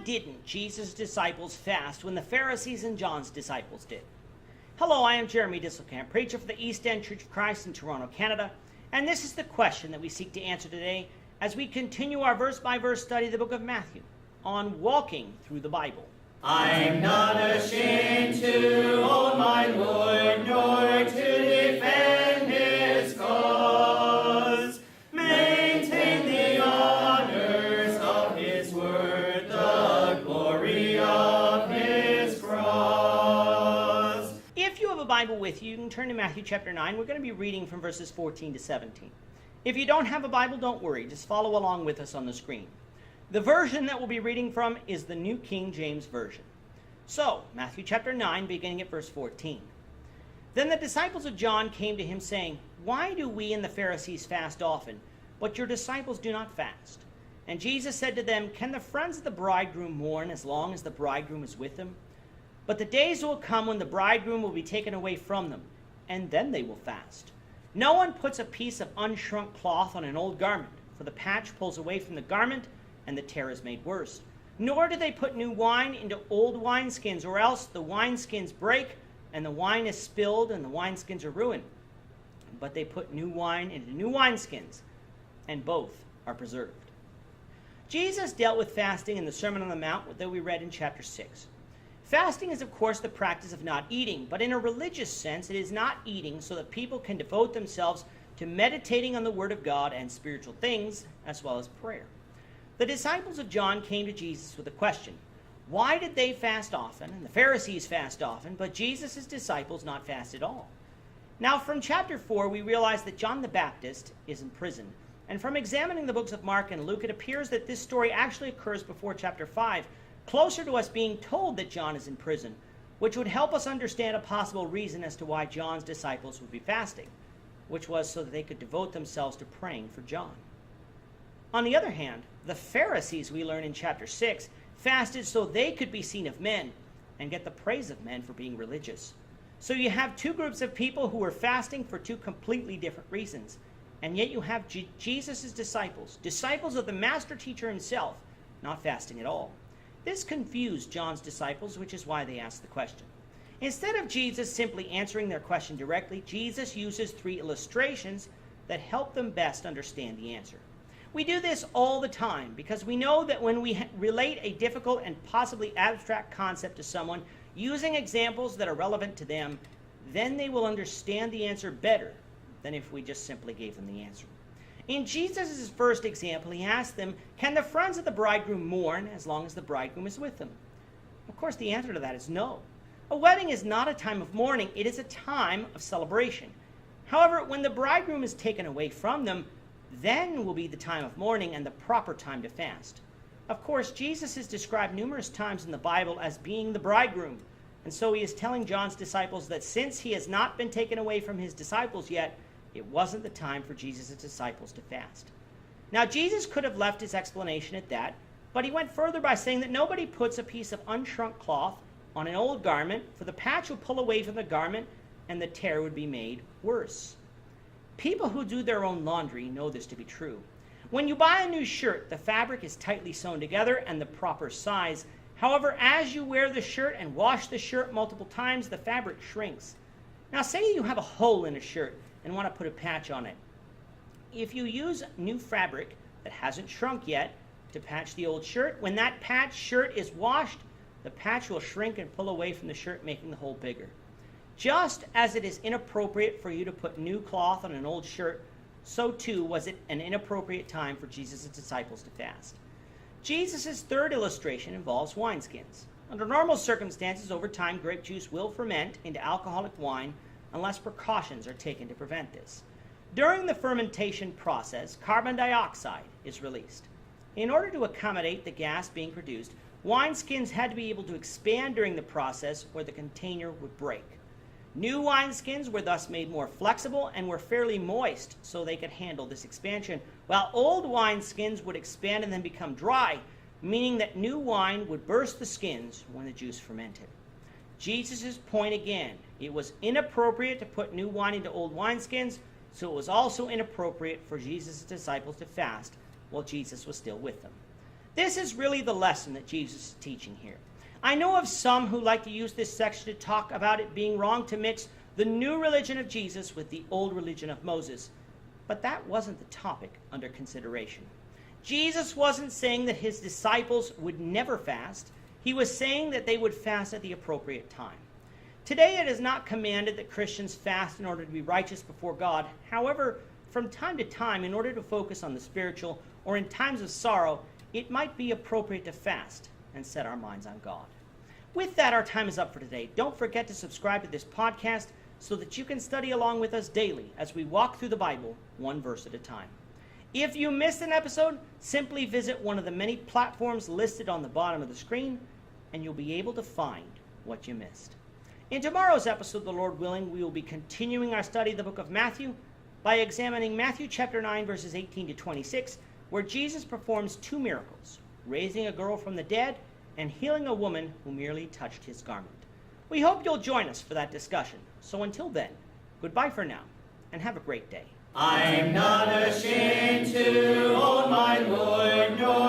didn't Jesus' disciples fast when the Pharisees and John's disciples did? Hello, I am Jeremy Disselkamp, preacher for the East End Church of Christ in Toronto, Canada, and this is the question that we seek to answer today as we continue our verse-by-verse study of the book of Matthew on walking through the Bible. I'm not ashamed to own my Lord, nor to defend his cause. Maintain the honors of his word, the glory of his cross. If you have a Bible with you, you can turn to Matthew chapter 9. We're going to be reading from verses 14 to 17. If you don't have a Bible, don't worry. Just follow along with us on the screen. The version that we'll be reading from is the New King James Version. So, Matthew chapter 9, beginning at verse 14. Then the disciples of John came to him, saying, Why do we and the Pharisees fast often, but your disciples do not fast? And Jesus said to them, Can the friends of the bridegroom mourn as long as the bridegroom is with them? But the days will come when the bridegroom will be taken away from them, and then they will fast. No one puts a piece of unshrunk cloth on an old garment, for the patch pulls away from the garment, and the tear is made worse. Nor do they put new wine into old wineskins, or else the wineskins break, and the wine is spilled, and the wineskins are ruined. But they put new wine into new wineskins, and both are preserved. Jesus dealt with fasting in the Sermon on the Mount that we read in chapter 6. Fasting is, of course, the practice of not eating, but in a religious sense, it is not eating so that people can devote themselves to meditating on the Word of God and spiritual things, as well as prayer. The disciples of John came to Jesus with a question. Why did they fast often, and the Pharisees fast often, but Jesus' disciples not fast at all? Now, from chapter 4, we realize that John the Baptist is in prison. And from examining the books of Mark and Luke, it appears that this story actually occurs before chapter 5, closer to us being told that John is in prison, which would help us understand a possible reason as to why John's disciples would be fasting, which was so that they could devote themselves to praying for John. On the other hand, the Pharisees, we learn in chapter 6, fasted so they could be seen of men and get the praise of men for being religious. So you have two groups of people who are fasting for two completely different reasons. And yet you have Jesus' disciples, disciples of the master teacher himself, not fasting at all. This confused John's disciples, which is why they asked the question. Instead of Jesus simply answering their question directly, Jesus uses three illustrations that help them best understand the answer. We do this all the time because we know that when we relate a difficult and possibly abstract concept to someone using examples that are relevant to them, then they will understand the answer better than if we just simply gave them the answer. In Jesus' first example, he asked them, Can the friends of the bridegroom mourn as long as the bridegroom is with them? Of course, the answer to that is no. A wedding is not a time of mourning, it is a time of celebration. However, when the bridegroom is taken away from them, then will be the time of mourning and the proper time to fast. Of course, Jesus is described numerous times in the Bible as being the bridegroom, and so he is telling John's disciples that since he has not been taken away from his disciples yet, it wasn't the time for Jesus' disciples to fast. Now, Jesus could have left his explanation at that, but he went further by saying that nobody puts a piece of unshrunk cloth on an old garment, for the patch would pull away from the garment, and the tear would be made worse. People who do their own laundry know this to be true. When you buy a new shirt, the fabric is tightly sewn together and the proper size. However, as you wear the shirt and wash the shirt multiple times, the fabric shrinks. Now, say you have a hole in a shirt and want to put a patch on it. If you use new fabric that hasn't shrunk yet to patch the old shirt, when that patched shirt is washed, the patch will shrink and pull away from the shirt, making the hole bigger. Just as it is inappropriate for you to put new cloth on an old shirt, so too was it an inappropriate time for Jesus' disciples to fast. Jesus' third illustration involves wineskins. Under normal circumstances, over time, grape juice will ferment into alcoholic wine unless precautions are taken to prevent this. During the fermentation process, carbon dioxide is released. In order to accommodate the gas being produced, wineskins had to be able to expand during the process or the container would break. New wineskins were thus made more flexible and were fairly moist so they could handle this expansion, while old wineskins would expand and then become dry, meaning that new wine would burst the skins when the juice fermented. Jesus' point again, it was inappropriate to put new wine into old wineskins, so it was also inappropriate for Jesus' disciples to fast while Jesus was still with them. This is really the lesson that Jesus is teaching here. I know of some who like to use this section to talk about it being wrong to mix the new religion of Jesus with the old religion of Moses, but that wasn't the topic under consideration. Jesus wasn't saying that his disciples would never fast. He was saying that they would fast at the appropriate time. Today it is not commanded that Christians fast in order to be righteous before God. However, from time to time, in order to focus on the spiritual, or in times of sorrow, it might be appropriate to fast and set our minds on God. With that, our time is up for today. Don't forget to subscribe to this podcast so that you can study along with us daily as we walk through the Bible one verse at a time. If you missed an episode, simply visit one of the many platforms listed on the bottom of the screen, and you'll be able to find what you missed. In tomorrow's episode, the Lord willing, we will be continuing our study of the book of Matthew by examining Matthew chapter 9, verses 18 to 26, where Jesus performs two miracles, raising a girl from the dead and healing a woman who merely touched his garment. We hope you'll join us for that discussion. So until then, goodbye for now, and have a great day. I'm not ashamed to own my Lord, nor